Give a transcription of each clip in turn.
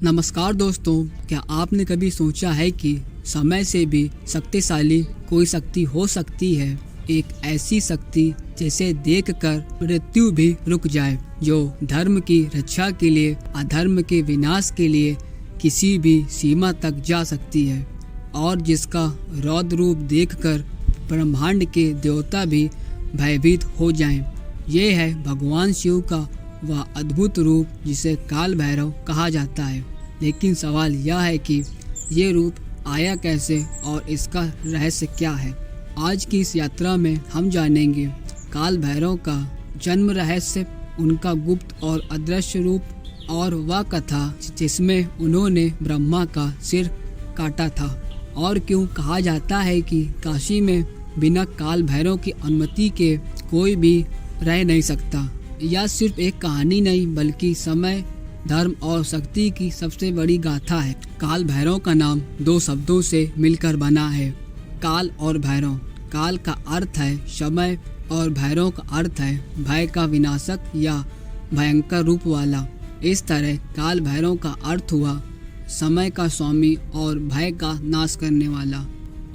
नमस्कार दोस्तों, क्या आपने कभी सोचा है कि समय से भी शक्तिशाली कोई शक्ति हो सकती है? एक ऐसी शक्ति जिसे देखकर मृत्यु भी रुक जाए, जो धर्म की रक्षा के लिए, अधर्म के विनाश के लिए किसी भी सीमा तक जा सकती है और जिसका रौद्र रूप देखकर ब्रह्मांड के देवता भी भयभीत हो जाएं। ये है भगवान शिव का वह अद्भुत रूप जिसे काल भैरव कहा जाता है। लेकिन सवाल यह है कि ये रूप आया कैसे और इसका रहस्य क्या है। आज की इस यात्रा में हम जानेंगे काल भैरव का जन्म रहस्य, उनका गुप्त और अदृश्य रूप और वह कथा जिसमें उन्होंने ब्रह्मा का सिर काटा था, और क्यों कहा जाता है कि काशी में बिना काल भैरव की अनुमति के कोई भी रह नहीं सकता। यह सिर्फ एक कहानी नहीं बल्कि समय, धर्म और शक्ति की सबसे बड़ी गाथा है। काल भैरव का नाम दो शब्दों से मिलकर बना है, काल और भैरव। काल का अर्थ है समय और भैरव का अर्थ है भय का विनाशक या भयंकर रूप वाला। इस तरह काल भैरव का अर्थ हुआ समय का स्वामी और भय का नाश करने वाला।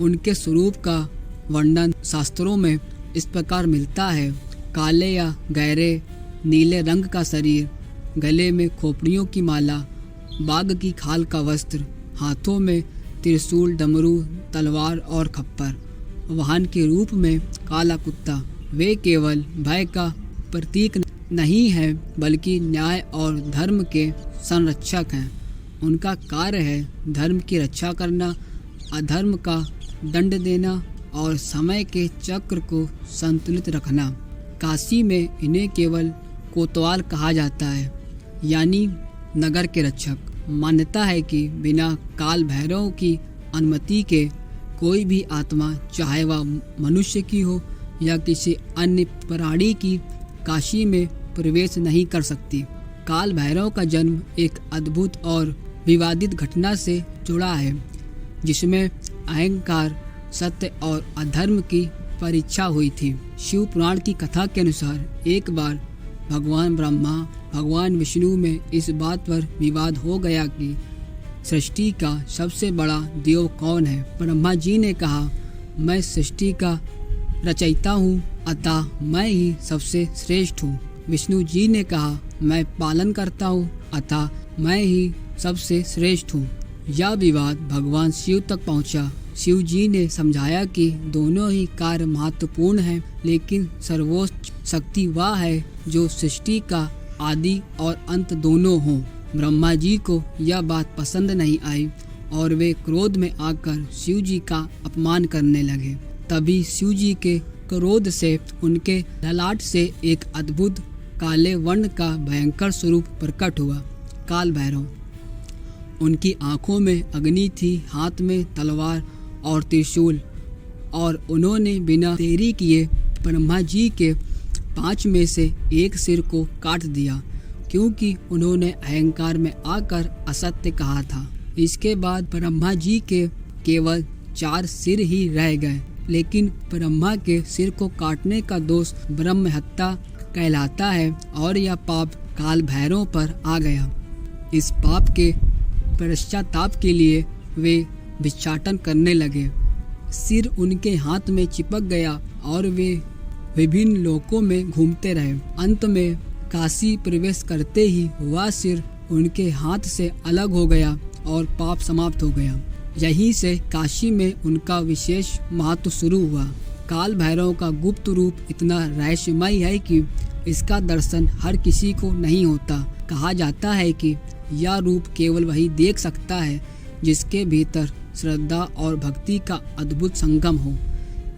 उनके स्वरूप का वर्णन शास्त्रों में इस प्रकार मिलता है: काले या गहरे नीले रंग का शरीर, गले में खोपड़ियों की माला, बाघ की खाल का वस्त्र, हाथों में त्रिशूल, डमरू, तलवार और खप्पर, वाहन के रूप में काला कुत्ता। वे केवल भय का प्रतीक नहीं है बल्कि न्याय और धर्म के संरक्षक हैं। उनका कार्य है धर्म की रक्षा करना, अधर्म का दंड देना और समय के चक्र को संतुलित रखना। काशी में इन्हें केवल कोतवाल कहा जाता है, यानी नगर के रक्षक। मान्यता है कि बिना काल भैरव की अनुमति के कोई भी आत्मा, चाहे वह मनुष्य की हो या किसी अन्य प्राणी की, काशी में प्रवेश नहीं कर सकती। काल भैरव का जन्म एक अद्भुत और विवादित घटना से जुड़ा है, जिसमें अहंकार, सत्य और अधर्म की परीक्षा हुई थी। शिव पुराण की कथा के अनुसार एक बार भगवान ब्रह्मा, भगवान विष्णु में इस बात पर विवाद हो गया कि सृष्टि का सबसे बड़ा देव कौन है। ब्रह्मा जी ने कहा, मैं सृष्टि का रचयिता हूँ, अतः मैं ही सबसे श्रेष्ठ हूँ। विष्णु जी ने कहा, मैं पालन करता हूँ, अतः मैं ही सबसे श्रेष्ठ हूँ। यह विवाद भगवान शिव तक पहुँचा। शिव जी ने समझाया कि दोनों ही कार्य महत्वपूर्ण हैं, लेकिन सर्वोच्च शक्ति वह है जो सृष्टि का आदि और अंत दोनों हों। ब्रह्मा जी को यह बात पसंद नहीं आई और वे क्रोध में आकर शिव जी का अपमान करने लगे। तभी शिव जी के क्रोध से उनके ललाट से एक अद्भुत काले वर्ण का भयंकर स्वरूप प्रकट हुआ, काल भैरव। उनकी आंखों में अग्नि थी, हाथ में तलवार और त्रिशूल, और उन्होंने बिना देरी किए ब्रह्मा जी के 5 में से एक सिर को काट दिया, क्योंकि उन्होंने अहंकार में आकर असत्य कहा था। इसके बाद ब्रह्मा जी के केवल 4 सिर ही रह गए, लेकिन ब्रह्मा के सिर को काटने का दोष ब्रह्म हत्या कहलाता है और यह पाप काल भैरव पर आ गया। इस पाप के पश्चाताप के लिए वे भिक्षाटन करने लगे। सिर उनके हाथ में चिपक गया और वे विभिन्न लोकों में घूमते रहे। अंत में काशी प्रवेश करते ही वह सिर उनके हाथ से अलग हो गया और पाप समाप्त हो गया। यहीं से काशी में उनका विशेष महत्व शुरू हुआ। काल भैरव का गुप्त रूप इतना रहस्यमय है कि इसका दर्शन हर किसी को नहीं होता। कहा जाता है कि यह रूप केवल वही देख सकता है जिसके भीतर श्रद्धा और भक्ति का अद्भुत संगम हो।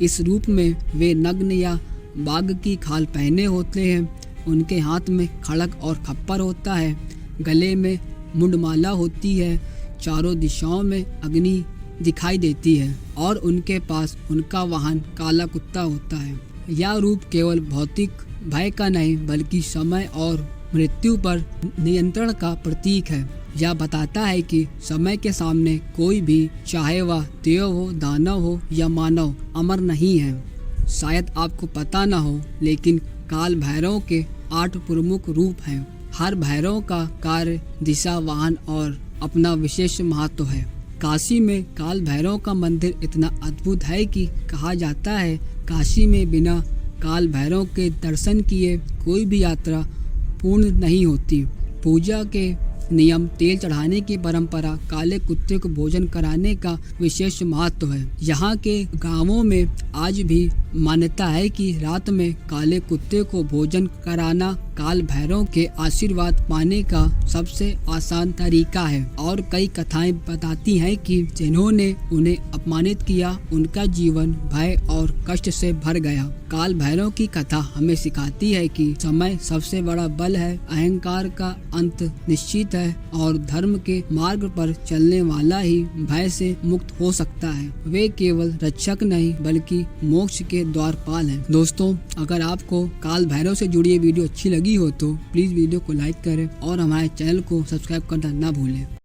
इस रूप में वे नग्न या बाघ की खाल पहने होते हैं, उनके हाथ में खड़ग और खप्पर होता है, गले में मुंडमाला होती है, चारों दिशाओं में अग्नि दिखाई देती है और उनके पास उनका वाहन काला कुत्ता होता है। यह रूप केवल भौतिक भय का नहीं बल्कि समय और मृत्यु पर नियंत्रण का प्रतीक है। यह बताता है कि समय के सामने कोई भी, चाहे वह देव हो, दानव हो या मानव, अमर नहीं है। शायद आपको पता न हो, लेकिन काल भैरव के 8 प्रमुख रूप हैं। हर भैरव का कार्य दिशा, वाहन और अपना विशेष महत्व है। काशी में काल भैरव का मंदिर इतना अद्भुत है कि कहा जाता है काशी में बिना काल भैरव के दर्शन किए कोई भी यात्रा पूर्ण नहीं होती। पूजा के नियम, तेल चढ़ाने की परंपरा, काले कुत्ते को भोजन कराने का विशेष महत्व है। यहाँ के गांवों में आज भी मान्यता है कि रात में काले कुत्ते को भोजन कराना काल भैरव के आशीर्वाद पाने का सबसे आसान तरीका है। और कई कथाएं बताती हैं कि जिन्होंने उन्हें अपमानित किया उनका जीवन भय और कष्ट से भर गया। काल भैरव की कथा हमें सिखाती है कि समय सबसे बड़ा बल है, अहंकार का अंत निश्चित है और धर्म के मार्ग पर चलने वाला ही भय से मुक्त हो सकता है। वे केवल रक्षक नहीं बल्कि मोक्ष के द्वारपाल हैं। दोस्तों, अगर आपको काल भैरव से जुड़ी ये वीडियो अच्छी लगी हो तो प्लीज वीडियो को लाइक करें और हमारे चैनल को सब्सक्राइब करना ना भूलें।